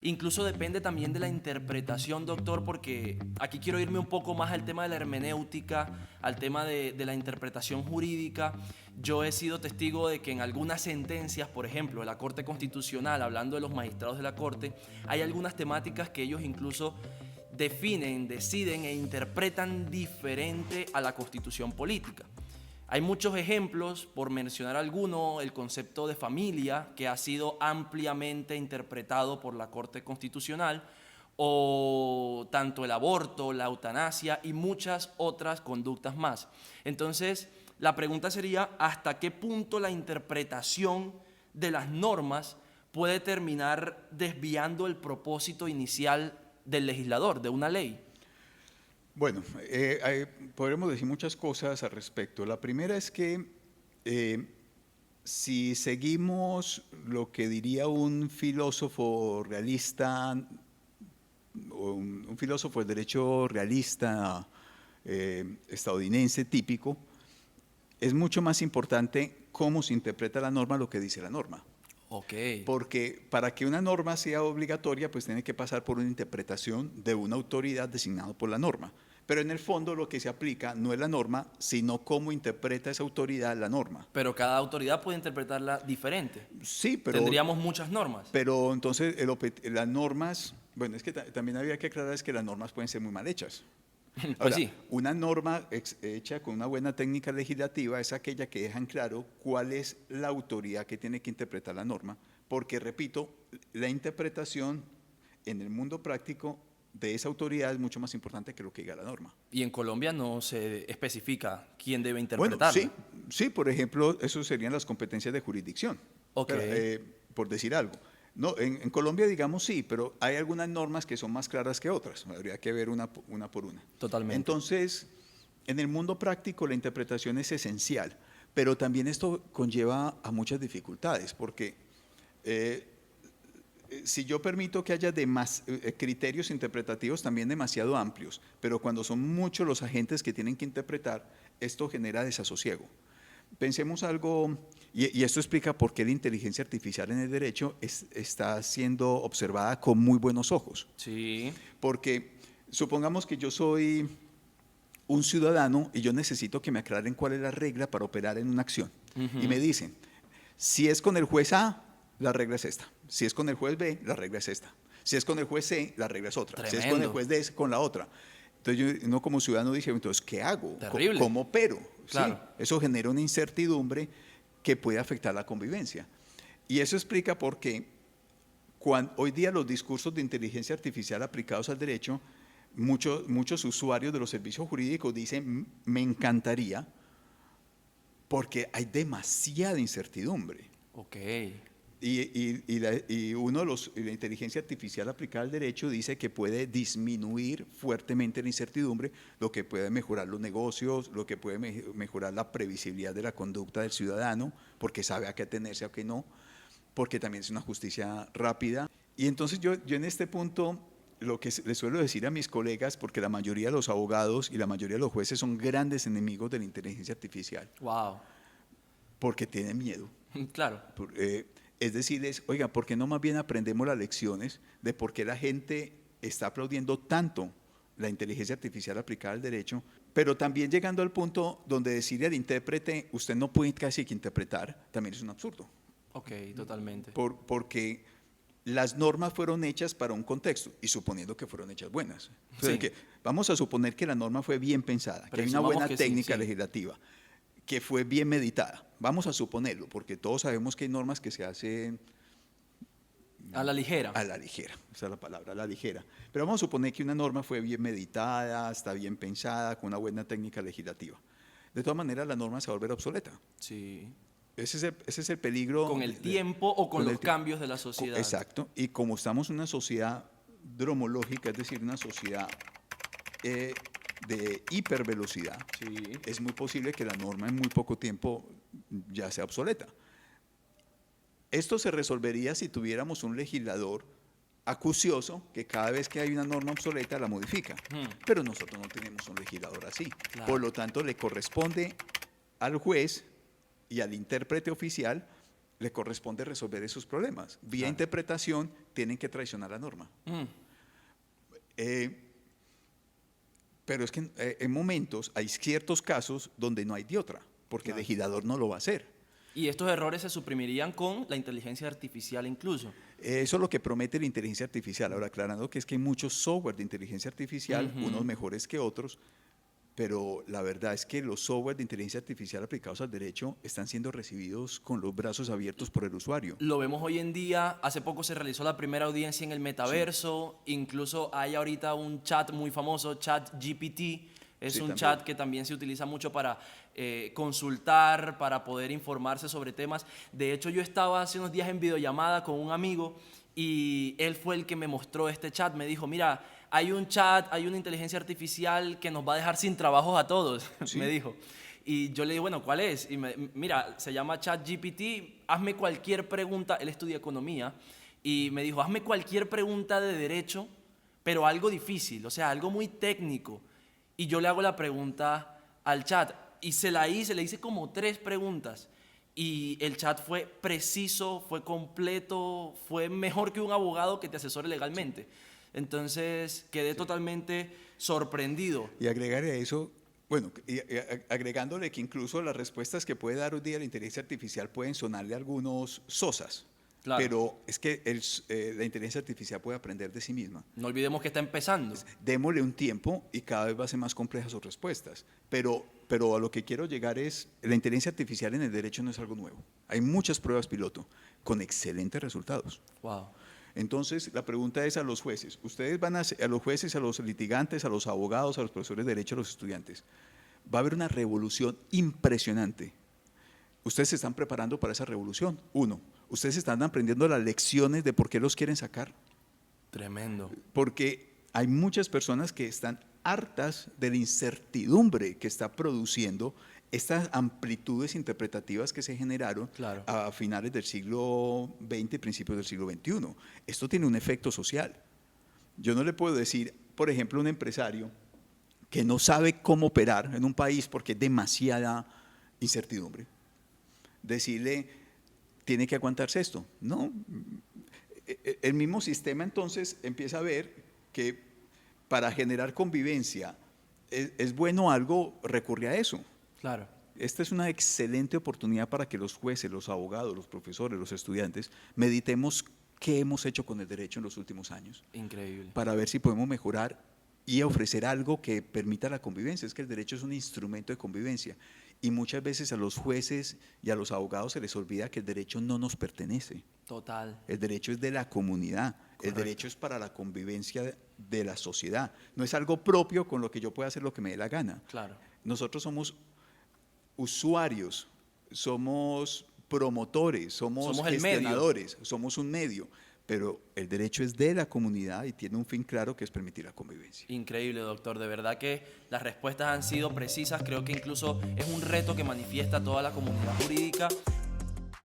Incluso depende también de la interpretación, doctor, porque aquí quiero irme un poco más al tema de la hermenéutica, al tema de la interpretación jurídica. Yo he sido testigo de que en algunas sentencias, por ejemplo, de la Corte Constitucional, hablando de los magistrados de la Corte, hay algunas temáticas que ellos incluso definen, deciden e interpretan diferente a la Constitución política. Hay muchos ejemplos, por mencionar alguno, el concepto de familia, que ha sido ampliamente interpretado por la Corte Constitucional, o tanto el aborto, la eutanasia y muchas otras conductas más. Entonces, la pregunta sería, ¿hasta qué punto la interpretación de las normas puede terminar desviando el propósito inicial del legislador, de una ley? Bueno, podremos decir muchas cosas al respecto. La primera es que si seguimos lo que diría un filósofo realista, o un filósofo del derecho realista estadounidense típico, es mucho más importante cómo se interpreta la norma, lo que dice la norma. Ok. Porque para que una norma sea obligatoria, pues tiene que pasar por una interpretación de una autoridad designada por la norma. Pero en el fondo lo que se aplica no es la norma, sino cómo interpreta esa autoridad la norma. Pero cada autoridad puede interpretarla diferente. Sí, Tendríamos muchas normas. pero entonces las normas, bueno, es que también había que aclarar es que las normas pueden ser muy mal hechas. Pues Ahora, sí, una norma hecha con una buena técnica legislativa es aquella que dejan claro cuál es la autoridad que tiene que interpretar la norma, porque, repito, la interpretación en el mundo práctico de esa autoridad es mucho más importante que lo que diga la norma. y en Colombia no se especifica quién debe Bueno, interpretarla. sí, por ejemplo, eso serían las competencias de jurisdicción, Ok, por decir algo. No, en Colombia, digamos, sí, pero hay algunas normas que son más claras que otras. Habría que ver una por una. totalmente. Entonces, en el mundo práctico la interpretación es esencial, pero también esto conlleva a muchas dificultades, porque eh, si yo permito que haya criterios interpretativos también demasiado amplios, pero cuando son muchos los agentes que tienen que interpretar, esto genera desasosiego. Pensemos algo, y esto explica por qué la inteligencia artificial en el derecho está siendo observada con muy buenos ojos. Sí, Porque supongamos que yo soy un ciudadano y yo necesito que me aclaren cuál es la regla para operar en una acción. Y me dicen, si es con el juez A, la regla es esta. Si es con el juez B, la regla es esta. Si es con el juez C, la regla es otra. Si es con el tremendo. juez D, es con la otra. Entonces uno como ciudadano dice, entonces, ¿qué hago? Terrible. ¿Cómo opero? Claro. Sí, eso genera una incertidumbre que puede afectar la convivencia. Y eso explica por qué hoy día los discursos de inteligencia artificial aplicados al derecho, muchos usuarios de los servicios jurídicos dicen, me encantaría, porque hay demasiada incertidumbre. Ok, La inteligencia artificial aplicada al derecho dice que puede disminuir fuertemente la incertidumbre, lo que puede mejorar los negocios, lo que puede mejorar la previsibilidad de la conducta del ciudadano, porque sabe a qué atenerse, a qué no, porque también es una justicia rápida. Y entonces yo en este punto, lo que les suelo decir a mis colegas, porque la mayoría de los abogados y la mayoría de los jueces son grandes enemigos de la inteligencia artificial, wow. porque tienen miedo. Claro, Es decirles, oiga, ¿por qué no más bien aprendemos las lecciones de por qué la gente está aplaudiendo tanto la inteligencia artificial aplicada al derecho, pero también llegando al punto donde decirle al intérprete, usted no puede casi que interpretar, también es un absurdo, ok, totalmente. porque las normas fueron hechas para un contexto y suponiendo que fueron hechas buenas. Sí. Vamos a suponer que la norma fue bien pensada, que hay una Presumamos buena que sí, técnica sí. legislativa, que fue bien meditada. Vamos a suponerlo, porque todos sabemos que hay normas que se hacen A la ligera. a la ligera, esa es la palabra, a la ligera. Pero vamos a suponer que una norma fue bien meditada, está bien pensada, con una buena técnica legislativa. De todas maneras, la norma se va a volver obsoleta. Sí. Ese es el peligro. Con el tiempo o con los el cambios de la sociedad. Exacto. Y como estamos en una sociedad dromológica, es decir, una sociedad de hipervelocidad, Sí. es muy posible que la norma en muy poco tiempo ya sea obsoleta. Esto se resolvería si tuviéramos un legislador acucioso que cada vez que hay una norma obsoleta la modifica. Pero nosotros no tenemos un legislador así. Claro. Por lo tanto, le corresponde al juez y al intérprete oficial le corresponde resolver esos problemas. Vía Claro. interpretación tienen que traicionar la norma. Mm, Pero es que en momentos hay ciertos casos donde no hay de otra, porque el Claro. legislador no lo va a hacer. Y estos errores se suprimirían con la inteligencia artificial incluso. Eso es lo que promete la inteligencia artificial. Ahora, aclarando que es que hay muchos software de inteligencia artificial, Ujú. unos mejores que otros, pero la verdad es que los software de inteligencia artificial aplicados al derecho están siendo recibidos con los brazos abiertos por el usuario. Lo vemos hoy en día, hace poco se realizó la primera audiencia en el metaverso, incluso hay ahorita un chat muy famoso, ChatGPT, es Sí, un también. chat que también se utiliza mucho para consultar, para poder informarse sobre temas. De hecho, yo estaba hace unos días en videollamada con un amigo y él fue el que me mostró este chat, me dijo, mira, hay un chat, hay una inteligencia artificial que nos va a dejar sin trabajos a todos, Sí. me dijo. Y yo le dije, bueno, ¿cuál es? Y mira, se llama ChatGPT, hazme cualquier pregunta, él estudia economía, y me dijo, hazme cualquier pregunta de derecho, pero algo difícil, o sea, algo muy técnico. Y yo le hago la pregunta al chat, y le hice como 3 preguntas, y el chat fue preciso, fue completo, fue mejor que un abogado que te asesore legalmente. Entonces, quedé totalmente sorprendido. Y agregarle a eso, bueno, agregándole que incluso las respuestas que puede dar hoy día la inteligencia artificial pueden sonarle a algunos sosas, Claro. pero es que la inteligencia artificial puede aprender de sí misma. No olvidemos que está empezando. Démosle un tiempo y cada vez va a ser más complejas sus respuestas. Pero a lo que quiero llegar es, la inteligencia artificial en el derecho no es algo nuevo. Hay muchas pruebas piloto con excelentes resultados. Wow. Entonces, la pregunta es a los jueces. Ustedes van a los jueces, a los litigantes, a los abogados, a los profesores de derecho, a los estudiantes. Va a haber una revolución impresionante. Ustedes se están preparando para esa revolución. Uno, ustedes están aprendiendo las lecciones de por qué los quieren sacar. Tremendo. Porque hay muchas personas que están hartas de la incertidumbre que está produciendo estas amplitudes interpretativas que se generaron Claro. a finales del siglo XX y principios del siglo XXI. Esto tiene un efecto social. Yo no le puedo decir, por ejemplo, a un empresario que no sabe cómo operar en un país porque hay demasiada incertidumbre, decirle, tiene que aguantarse esto. No, el mismo sistema entonces empieza a ver que para generar convivencia es bueno algo, recurre a eso. Claro. Esta es una excelente oportunidad para que los jueces, los abogados, los profesores, los estudiantes, meditemos qué hemos hecho con el derecho en los últimos años, Increíble. para ver si podemos mejorar y ofrecer algo que permita la convivencia. Es que el derecho es un instrumento de convivencia y muchas veces a los jueces y a los abogados se les olvida que el derecho no nos pertenece. Total. El derecho es de la comunidad, Correcto. el derecho es para la convivencia de la sociedad. No es algo propio con lo que yo pueda hacer lo que me dé la gana. Claro. Nosotros somos usuarios, somos promotores, somos Somos el medio. gestionadores, somos un medio, pero el derecho es de la comunidad y tiene un fin claro que es permitir la convivencia. Increíble, doctor. De verdad que las respuestas han sido precisas. Creo que incluso es un reto que manifiesta toda la comunidad jurídica.